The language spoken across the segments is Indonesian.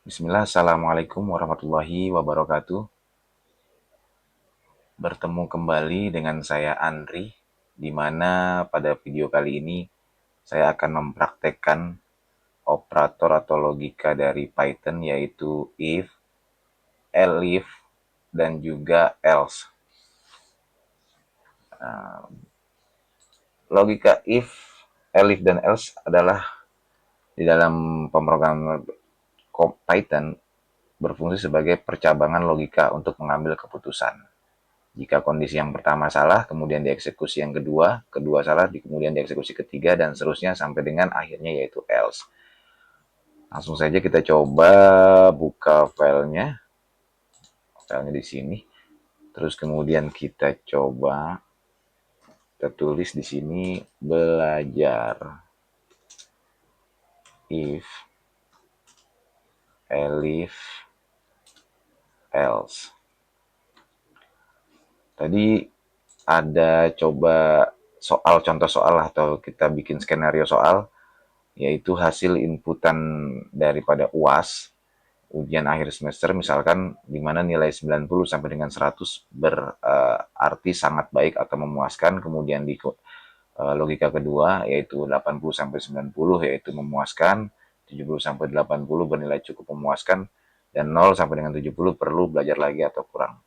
Bismillah, Assalamualaikum warahmatullahi wabarakatuh. Bertemu kembali dengan saya Andri, di mana pada video kali ini saya akan mempraktekkan operator atau logika dari Python, yaitu if, elif, dan juga else. Logika if, elif, dan else adalah di dalam pemrograman Python berfungsi sebagai percabangan logika untuk mengambil keputusan. Jika kondisi yang pertama salah, kemudian dieksekusi yang kedua, kedua salah, kemudian dieksekusi ketiga, dan seterusnya sampai dengan akhirnya yaitu else. Langsung saja kita coba buka filenya, di sini. Terus kemudian kita coba, kita tulis di sini belajar if, elif, else. Tadi ada coba soal, contoh soal atau kita bikin skenario soal, yaitu hasil inputan daripada UAS, ujian akhir semester, misalkan di mana nilai 90 sampai dengan 100 berarti sangat baik atau memuaskan. Kemudian di logika kedua yaitu 80 sampai 90 yaitu memuaskan, 70 sampai 80 bernilai cukup memuaskan, dan 0 sampai dengan 70 perlu belajar lagi atau kurang.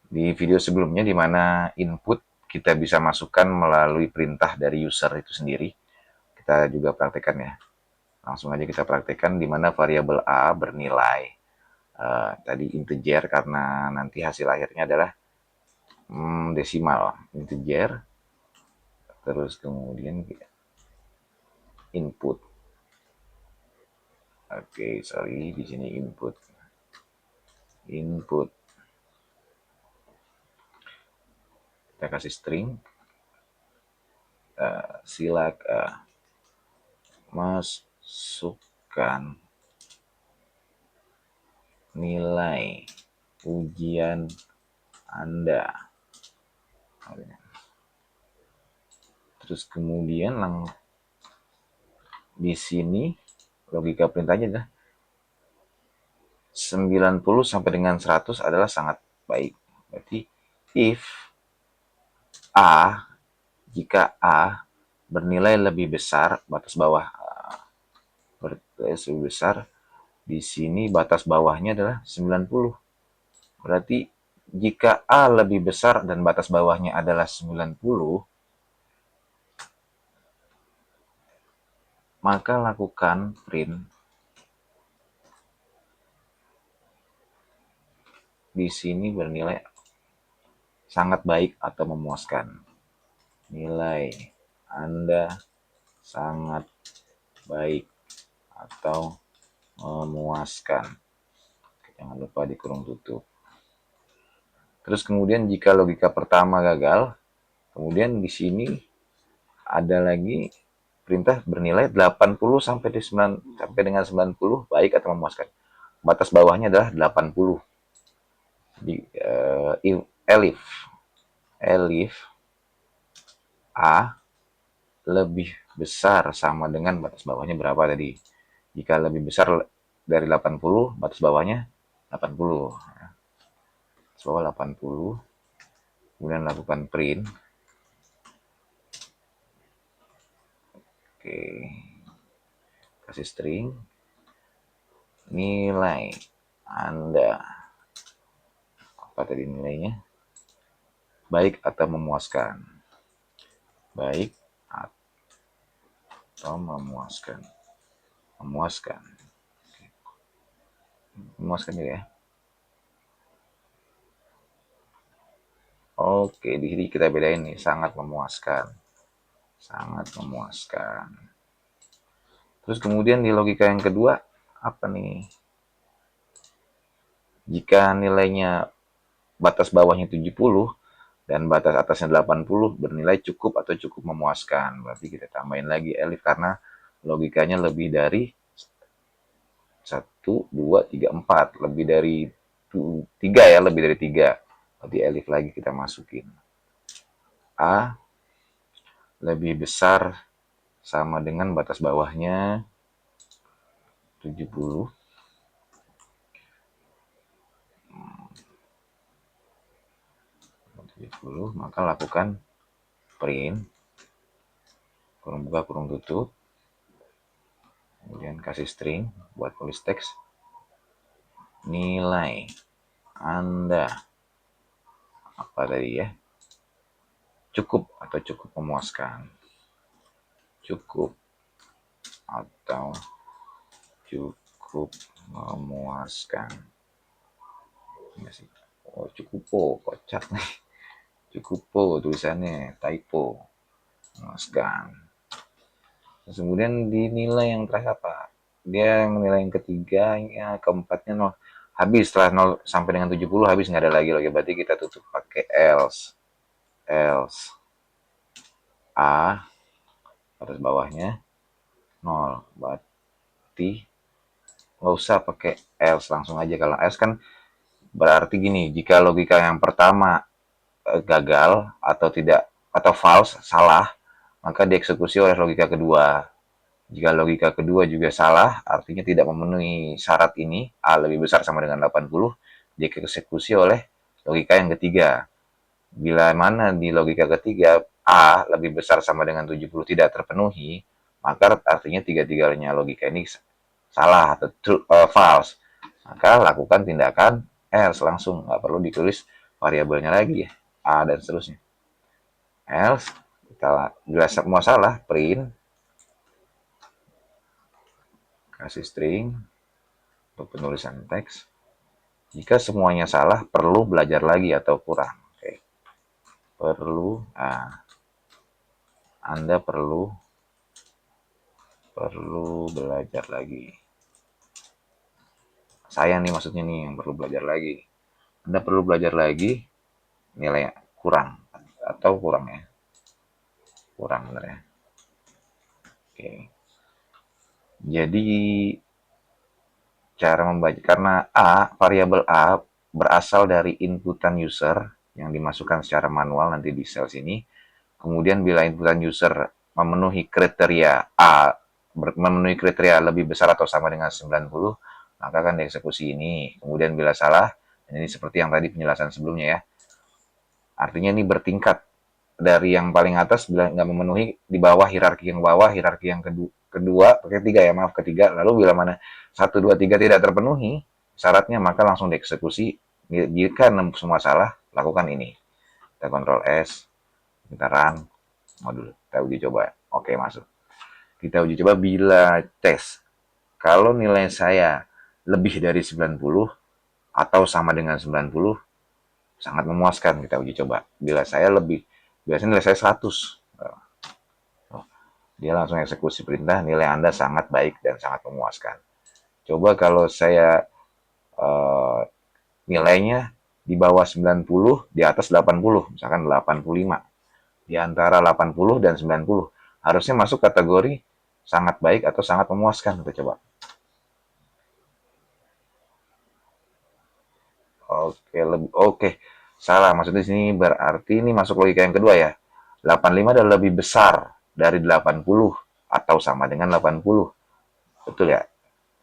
Di video sebelumnya di mana input kita bisa masukkan melalui perintah dari user itu sendiri, kita juga praktekkan ya. Langsung aja kita praktekkan di mana variabel A bernilai tadi integer, karena nanti hasil akhirnya adalah desimal integer. Terus kemudian input. Oke, sorry, di sini input. Input. Kita kasih string. Silakan masukkan nilai ujian Anda. Terus kemudian di sini logika perintahnya adalah 90 sampai dengan 100 adalah sangat baik. Berarti if A, jika A bernilai lebih besar, batas bawah lebih besar, di sini batas bawahnya adalah 90. Berarti jika A lebih besar dan batas bawahnya adalah 90, maka lakukan print di sini bernilai sangat baik atau memuaskan. Nilai Anda sangat baik atau memuaskan. Jangan lupa di kurung tutup. Terus kemudian jika logika pertama gagal, kemudian di sini ada lagi perintah bernilai 80 sampai dengan 90 baik atau memuaskan. Batas bawahnya adalah 80. Di elif A lebih besar sama dengan batas bawahnya berapa tadi? Jika lebih besar dari 80, batas bawahnya 80. Batas bawah 80. Kemudian lakukan print. Oke. Kasih string. Nilai Anda. Apa tadi nilainya? Baik atau memuaskan. Baik atau memuaskan. Memuaskan. Memuaskan juga ya. Oke, di sini kita bedain nih, sangat memuaskan. Sangat memuaskan. Terus kemudian di logika yang kedua, apa nih? Jika nilainya batas bawahnya 70 dan batas atasnya 80 bernilai cukup atau cukup memuaskan. Berarti kita tambahin lagi elif karena logikanya lebih dari 1, 2, 3, 4. Lebih dari 3 ya, lebih dari 3. Berarti elif lagi kita masukin. A lebih besar sama dengan batas bawahnya 70, maka lakukan print, kurung buka, kurung tutup, kemudian kasih string buat tulis teks, nilai Anda apa tadi ya, cukup atau cukup memuaskan, cukup atau cukup memuaskan. Ya sih. Oh, cukup, kocak nih. Cukup tulisannya, typo, memuaskan. Terus kemudian dinilai yang terakhir apa? Dia menilai yang ketiga, ya, keempatnya 0. Habis setelah 0 sampai dengan 70 habis, nggak ada lagi. Berarti kita tutup pakai else. Else A, atas bawahnya 0. Berarti nggak usah pakai else, langsung aja. Kalau else kan berarti gini, jika logika yang pertama gagal atau tidak atau false, salah, maka dieksekusi oleh logika kedua. Jika logika kedua juga salah, artinya tidak memenuhi syarat ini, A lebih besar sama dengan 80, dieksekusi oleh logika yang ketiga. Bila mana di logika ketiga A lebih besar sama dengan 70 tidak terpenuhi, maka artinya tiga-tiganya logika ini salah atau true, false. Maka lakukan tindakan else langsung, nggak perlu ditulis variabelnya lagi ya, A dan seterusnya. Else, kita bila semua salah, print, kasih string untuk penulisan teks. Jika semuanya salah, perlu belajar lagi atau kurang. Oke. Perlu, Anda perlu belajar lagi. Saya nih maksudnya nih yang perlu belajar lagi. Anda perlu belajar lagi, nilai kurang atau kurang ya. Kurang bener ya. Oke. Jadi cara membaca, karena variabel A berasal dari inputan user yang dimasukkan secara manual nanti di sel sini. Kemudian bila inputan user memenuhi kriteria A, memenuhi kriteria lebih besar atau sama dengan 90, maka akan dieksekusi ini. Kemudian bila salah, dan ini seperti yang tadi penjelasan sebelumnya ya, artinya ini bertingkat dari yang paling atas bila nggak memenuhi, di bawah hierarki yang bawah, hierarki yang kedua, ketiga ya, maaf, ketiga. Lalu bila mana 1, 2, 3 tidak terpenuhi syaratnya, maka langsung dieksekusi. Jika semua salah, lakukan ini. Kita Ctrl S, kita run, modul, kita uji coba. Oke, masuk. Kita uji coba bila tes. Kalau nilai saya lebih dari 90 atau sama dengan 90, sangat memuaskan, kita uji coba. Bila saya lebih, biasanya nilai saya 100. Dia langsung eksekusi perintah, nilai Anda sangat baik dan sangat memuaskan. Coba kalau saya nilainya di bawah 90, di atas 80, misalkan 85. Di antara 80 dan 90, harusnya masuk kategori sangat baik atau sangat memuaskan. Kita coba. Oke. Salah, maksudnya sini berarti ini masuk logika yang kedua ya. 85 adalah lebih besar dari 80 atau sama dengan 80. Betul ya?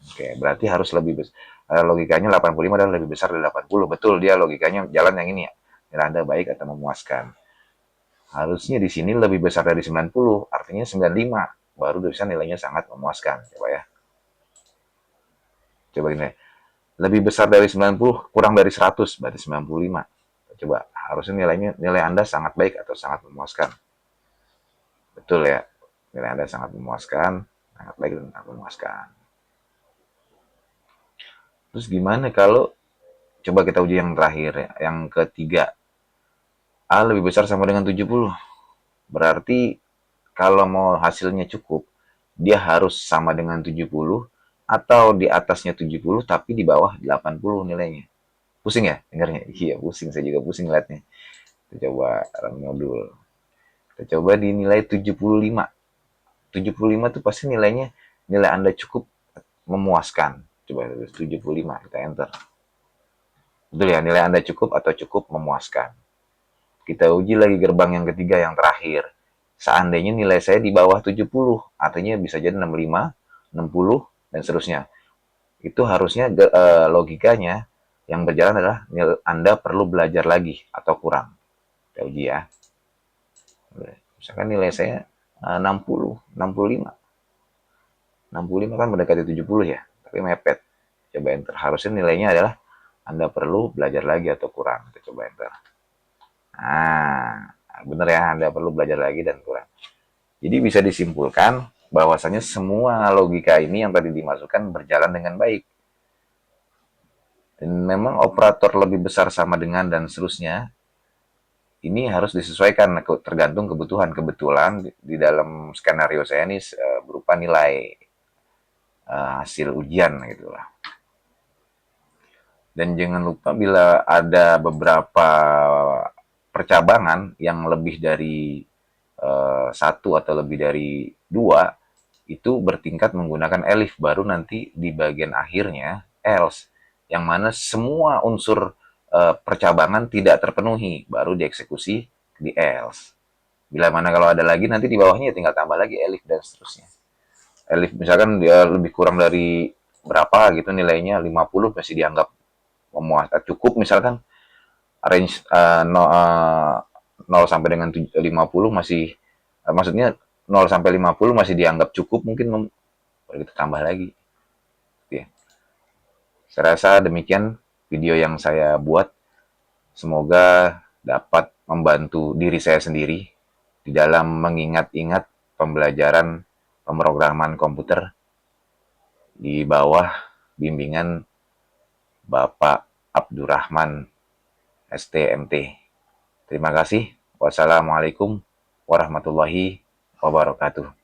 Oke, berarti harus lebih besar. Logikanya 85 adalah lebih besar dari 80. Betul, dia logikanya jalan yang ini ya. Nilai Anda baik atau memuaskan. Harusnya di sini lebih besar dari 90, artinya 95. Baru bisa nilainya sangat memuaskan. Coba ya. Coba ini. Lebih besar dari 90, kurang dari 100, berarti 95. Coba, harusnya nilai Anda sangat baik atau sangat memuaskan. Betul ya. Nilai Anda sangat memuaskan, sangat baik dan sangat memuaskan. Terus gimana kalau coba kita uji yang terakhir ya, yang ketiga. A lebih besar sama dengan 70. Berarti kalau mau hasilnya cukup, dia harus sama dengan 70 atau di atasnya 70 tapi di bawah 80 nilainya. Pusing ya dengarnya? Iya, pusing, saya juga pusing liatnya. Kita coba run modul. Kita coba dinilai 75. 75 tuh pasti nilainya, nilai Anda cukup memuaskan. Coba 75, kita enter. Betul ya, nilai Anda cukup atau cukup memuaskan. Kita uji lagi gerbang yang ketiga, yang terakhir. Seandainya nilai saya di bawah 70, artinya bisa jadi 65, 60, dan seterusnya. itu harusnya logikanya yang berjalan adalah Anda perlu belajar lagi atau kurang. Kita uji ya. Misalkan nilai saya 60, 65. 65 kan mendekati 70 ya, tapi mepet. Coba enter. Harusnya nilainya adalah Anda perlu belajar lagi atau kurang. Kita coba enter. Nah, benar ya, Anda perlu belajar lagi dan kurang. Jadi bisa disimpulkan bahwasanya semua logika ini yang tadi dimasukkan berjalan dengan baik. Dan memang operator lebih besar sama dengan dan seterusnya, ini harus disesuaikan tergantung kebutuhan. Kebetulan di dalam skenario saya ini berupa nilai hasil ujian gitu lah. Dan jangan lupa bila ada beberapa percabangan yang lebih dari satu atau lebih dari dua, itu bertingkat menggunakan elif, baru nanti di bagian akhirnya else, yang mana semua unsur percabangan tidak terpenuhi, baru dieksekusi di else. Bila mana kalau ada lagi nanti di bawahnya tinggal tambah lagi elif dan seterusnya. Elif misalkan dia lebih kurang dari berapa gitu nilainya 50 masih dianggap memuaskan cukup, misalkan range 0 sampai dengan 50 masih maksudnya 0 sampai 50 masih dianggap cukup, mungkin kita tambah lagi. Ya. Saya rasa demikian video yang saya buat. Semoga dapat membantu diri saya sendiri di dalam mengingat-ingat pembelajaran pemrograman komputer di bawah bimbingan Bapak Abdurrahman STMT. Terima kasih. Wassalamualaikum warahmatullahi wabarakatuh.